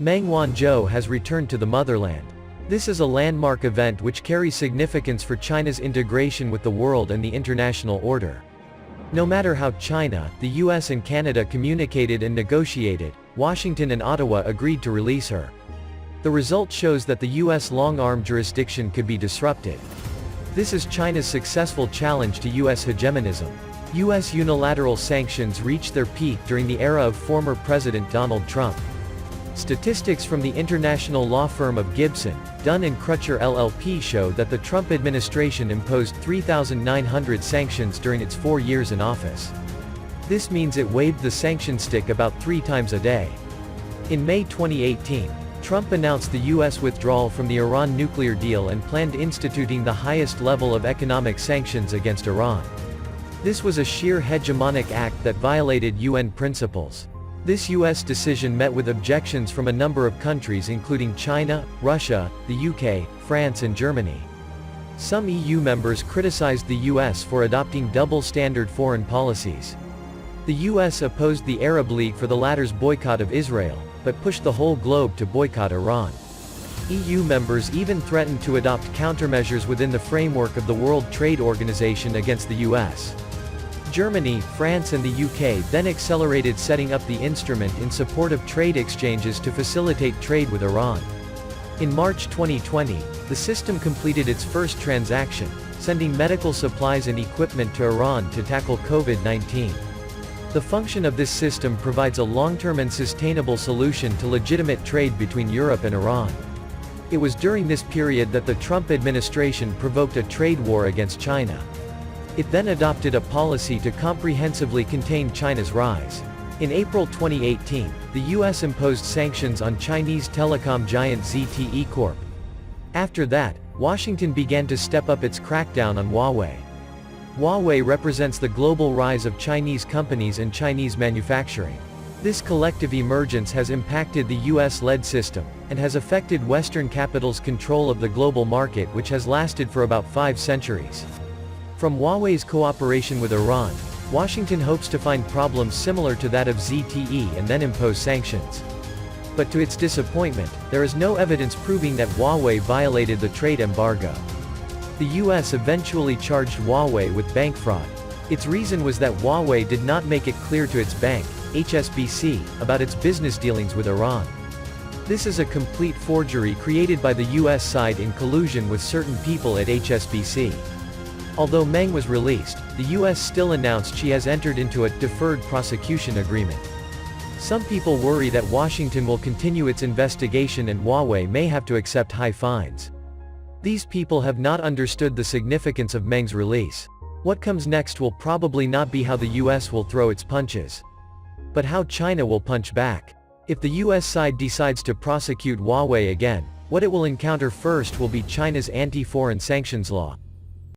Meng Wanzhou has returned to the motherland. This is a landmark event which carries significance for China's integration with the world and the international order. No matter how China, the US and Canada communicated and negotiated, Washington and Ottawa agreed to release her. The result shows that the US long-arm jurisdiction could be disrupted. This is China's successful challenge to US hegemonism. US unilateral sanctions reached their peak during the era of former President Donald Trump. Statistics from the international law firm of Gibson, Dunn & Crutcher LLP show that the Trump administration imposed 3,900 sanctions during its 4 years in office. This means it waved the sanction stick about 3 times a day. In May 2018, Trump announced the U.S. withdrawal from the Iran nuclear deal and planned instituting the highest level of economic sanctions against Iran. This was a sheer hegemonic act that violated UN principles. This U.S. decision met with objections from a number of countries including China, Russia, the UK, France and Germany. Some EU members criticized the U.S. for adopting double-standard foreign policies. The U.S. opposed the Arab League for the latter's boycott of Israel, but pushed the whole globe to boycott Iran. EU members even threatened to adopt countermeasures within the framework of the World Trade Organization against the U.S. Germany, France and the UK then accelerated setting up the instrument in support of trade exchanges to facilitate trade with Iran. In March 2020, the system completed its first transaction, sending medical supplies and equipment to Iran to tackle COVID-19. The function of this system provides a long-term and sustainable solution to legitimate trade between Europe and Iran. It was during this period that the Trump administration provoked a trade war against China. It then adopted a policy to comprehensively contain China's rise. In April 2018, the U.S. imposed sanctions on Chinese telecom giant ZTE Corp. After that, Washington began to step up its crackdown on Huawei. Huawei represents the global rise of Chinese companies and Chinese manufacturing. This collective emergence has impacted the US-led system, and has affected Western capitals' control of the global market which has lasted for about 5 centuries. From Huawei's cooperation with Iran, Washington hopes to find problems similar to that of ZTE and then impose sanctions. But to its disappointment, there is no evidence proving that Huawei violated the trade embargo. The US eventually charged Huawei with bank fraud. Its reason was that Huawei did not make it clear to its bank, HSBC, about its business dealings with Iran. This is a complete forgery created by the US side in collusion with certain people at HSBC. Although Meng was released, the US still announced she has entered into a deferred prosecution agreement. Some people worry that Washington will continue its investigation and Huawei may have to accept high fines. These people have not understood the significance of Meng's release. What comes next will probably not be how the US will throw its punches, but how China will punch back. If the US side decides to prosecute Huawei again, what it will encounter first will be China's anti-foreign sanctions law.